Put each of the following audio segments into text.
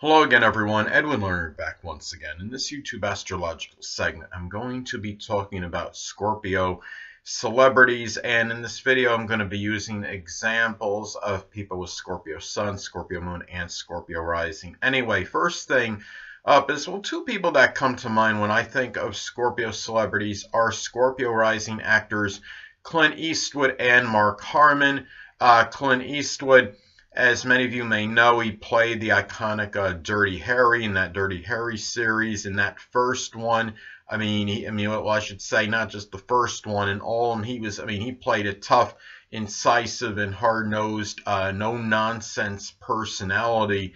Hello again, everyone. Edwin Learnard back once again. In this YouTube astrological segment, I'm going to be talking about Scorpio celebrities, and in this video, I'm going to be using examples of people with Scorpio Sun, Scorpio Moon, and Scorpio Rising. Anyway, first thing up is, well, two people that come to mind when I think of Scorpio celebrities are Scorpio Rising actors Clint Eastwood and Mark Harmon. Clint Eastwood, as many of you may know, he played the iconic Dirty Harry in that Dirty Harry series. In that first one, I should say not just the first one. In all, he played a tough, incisive, and hard-nosed, no-nonsense personality.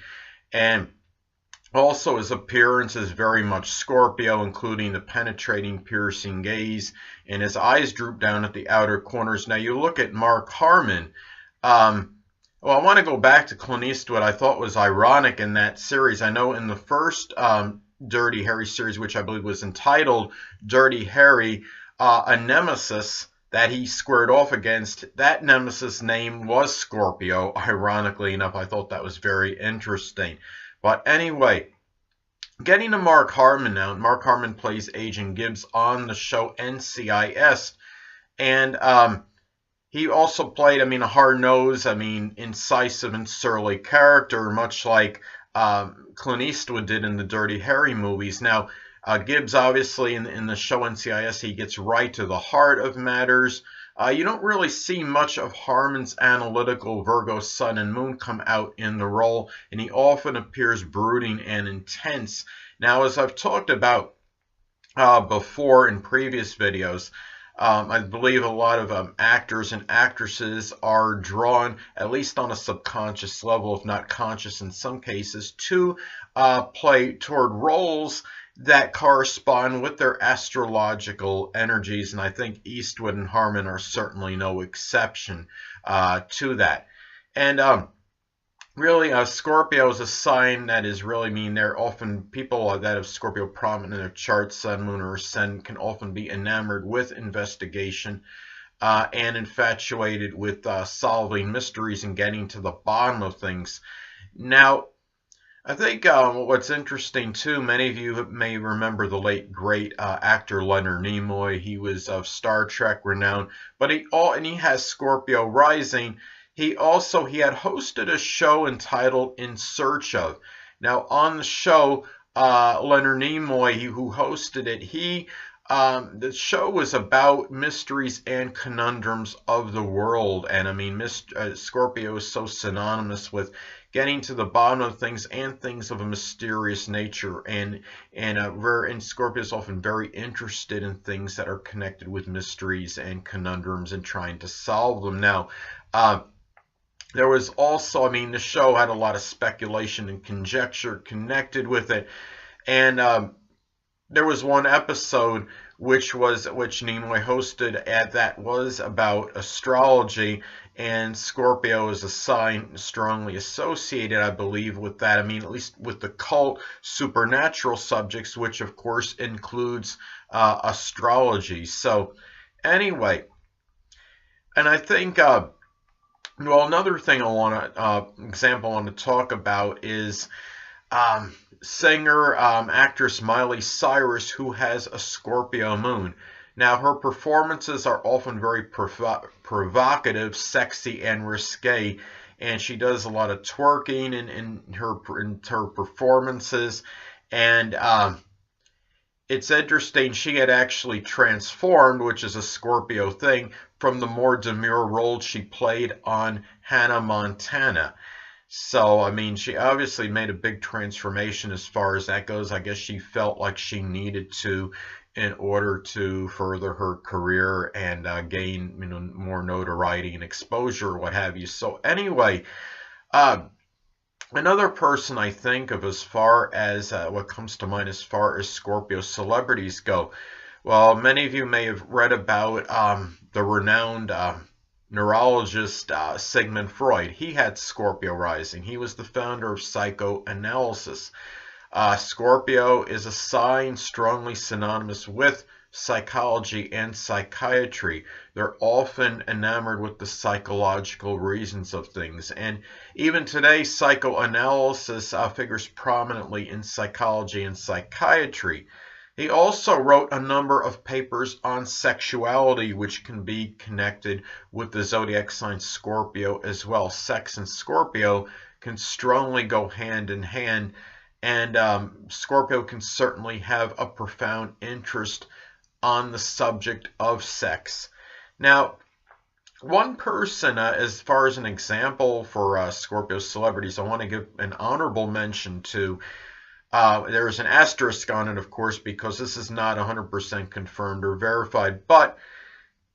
And also, his appearance is very much Scorpio, including the penetrating, piercing gaze, and his eyes droop down at the outer corners. Now, you look at Mark Harmon. Well, I want to go back to Clint Eastwood. I thought was ironic in that series. I know in the first Dirty Harry series, which I believe was entitled Dirty Harry, a nemesis that he squared off against, that nemesis name was Scorpio. Ironically enough, I thought that was very interesting. But anyway, getting to Mark Harmon now. Mark Harmon plays Agent Gibbs on the show NCIS. And he also played, a hard-nosed, incisive and surly character, much like Clint Eastwood did in the Dirty Harry movies. Now, Gibbs, obviously, in the show NCIS, he gets right to the heart of matters. You don't really see much of Harmon's analytical Virgo Sun and Moon come out in the role, and he often appears brooding and intense. Now, as I've talked about before in previous videos, I believe a lot of actors and actresses are drawn, at least on a subconscious level, if not conscious in some cases, to play toward roles that correspond with their astrological energies. And I think Eastwood and Harmon are certainly no exception to that. And really, Scorpio is a sign that is really they're often people that have Scorpio prominent in their chart, Sun, Moon, or Ascendant, can often be enamored with investigation and infatuated with solving mysteries and getting to the bottom of things. Now, I think what's interesting too, many of you may remember the late great actor Leonard Nimoy. He was of Star Trek renown, but he has Scorpio rising. He had hosted a show entitled In Search Of. Now, on the show, Leonard Nimoy, who hosted it, the show was about mysteries and conundrums of the world. And Scorpio is so synonymous with getting to the bottom of things and things of a mysterious nature. And Scorpio is often very interested in things that are connected with mysteries and conundrums and trying to solve them. Now, there was also, the show had a lot of speculation and conjecture connected with it. And there was one episode which Nimoy hosted that was about astrology, and Scorpio is a sign strongly associated, I believe, with that. At least with the cult supernatural subjects, which of course includes astrology. So anyway, and I think well, another thing example I want to talk about is singer, actress Miley Cyrus, who has a Scorpio moon. Now, her performances are often very provocative, sexy, and risque, and she does a lot of twerking in her performances. And it's interesting, she had actually transformed, which is a Scorpio thing, from the more demure role she played on Hannah Montana. So, she obviously made a big transformation as far as that goes. I guess she felt like she needed to in order to further her career and gain more notoriety and exposure, what have you. So anyway, another person I think of as far as what comes to mind as far as Scorpio celebrities go, well, many of you may have read about the renowned neurologist Sigmund Freud. He had Scorpio rising. He was the founder of psychoanalysis. Scorpio is a sign strongly synonymous with psychology and psychiatry. They're often enamored with the psychological reasons of things. And even today, psychoanalysis figures prominently in psychology and psychiatry. He also wrote a number of papers on sexuality, which can be connected with the zodiac sign Scorpio as well. Sex and Scorpio can strongly go hand in hand, and Scorpio can certainly have a profound interest on the subject of sex. Now, one person, as far as an example for Scorpio celebrities, I want to give an honorable mention to. There's an asterisk on it, of course, because this is not 100% confirmed or verified. But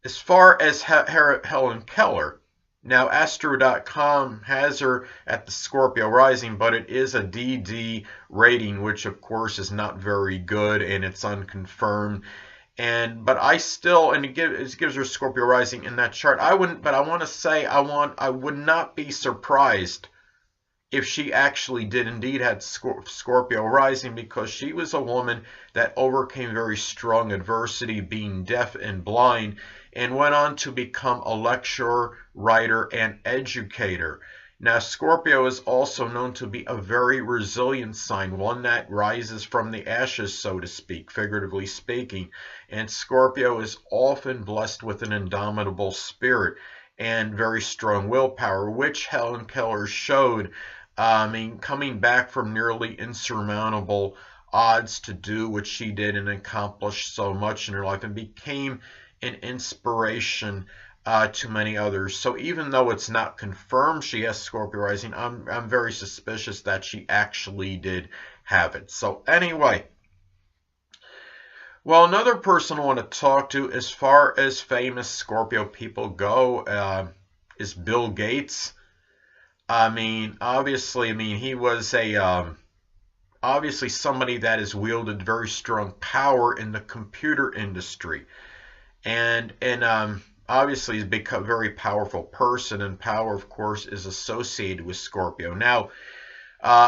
as far as Helen Keller, now Astro.com has her at the Scorpio rising, but it is a DD rating, which of course is not very good and it's unconfirmed. But I still, and it gives her Scorpio rising in that chart. I wouldn't, but I want to say I would not be surprised if she actually did indeed have Scorpio rising, because she was a woman that overcame very strong adversity, being deaf and blind, and went on to become a lecturer, writer, and educator. Now, Scorpio is also known to be a very resilient sign, one that rises from the ashes, so to speak, figuratively speaking. And Scorpio is often blessed with an indomitable spirit and very strong willpower, which Helen Keller showed. Coming back from nearly insurmountable odds to do what she did and accomplish so much in her life, and became an inspiration to many others. So even though it's not confirmed she has Scorpio rising, I'm very suspicious that she actually did have it. So anyway, well, another person I want to talk to as far as famous Scorpio people go is Bill Gates. Obviously, he was obviously somebody that has wielded very strong power in the computer industry, and obviously he's become a very powerful person, and power, of course, is associated with Scorpio. Now,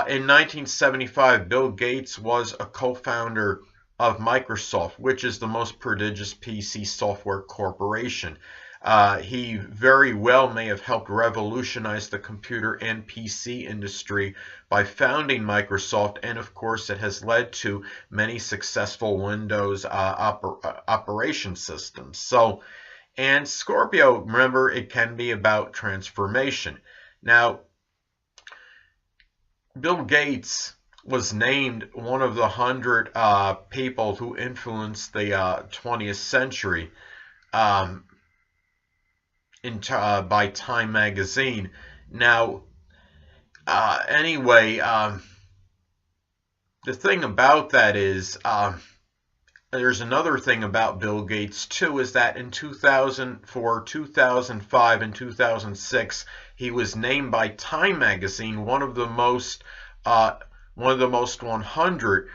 in 1975, Bill Gates was a co-founder of Microsoft, which is the most prodigious PC software corporation. He very well may have helped revolutionize the computer and PC industry by founding Microsoft, and of course it has led to many successful Windows operation systems. So, and Scorpio, remember, it can be about transformation. Now, Bill Gates was named one of the 100 people who influenced the 20th century. By Time magazine. Now, anyway, the thing about that is, there's another thing about Bill Gates too, is that in 2004, 2005, and 2006, he was named by Time magazine one of the most 100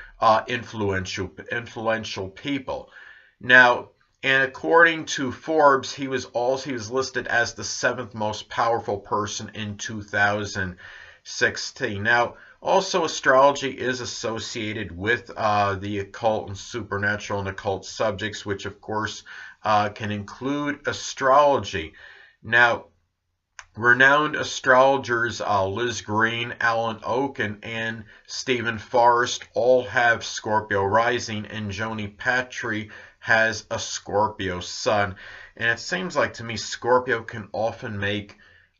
influential people. Now, and according to Forbes, he was listed as the 7th most powerful person in 2016. Now, also astrology is associated with the occult and supernatural and occult subjects, which of course can include astrology. Now, renowned astrologers Liz Green, Alan Oken, and Stephen Forrest all have Scorpio rising, and Joni Patry has a Scorpio Sun. And it seems like to me Scorpio can often make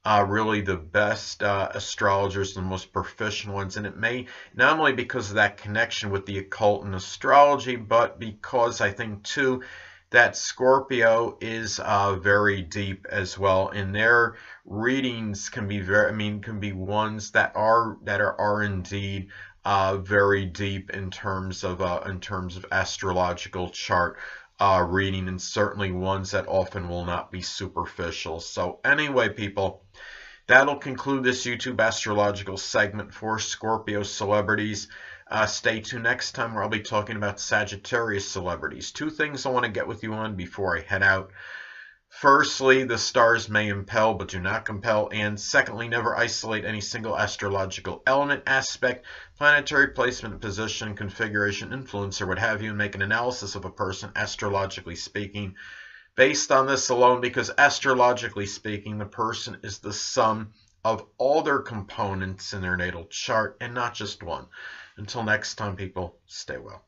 really the best astrologers, the most proficient ones, and it may not only because of that connection with the occult and astrology, but because I think too that Scorpio is very deep as well, and their readings can be can be ones that are indeed very deep in terms of astrological chart reading, and certainly ones that often will not be superficial. So anyway, people, that'll conclude this YouTube astrological segment for Scorpio celebrities. Stay tuned next time where I'll be talking about Sagittarius celebrities. Two things I want to get with you on before I head out. Firstly, the stars may impel but do not compel, and secondly, never isolate any single astrological element, aspect, planetary placement, position, configuration, influence, or what have you, and make an analysis of a person, astrologically speaking, based on this alone, because astrologically speaking, the person is the sum of all their components in their natal chart and not just one. Until next time, people, stay well.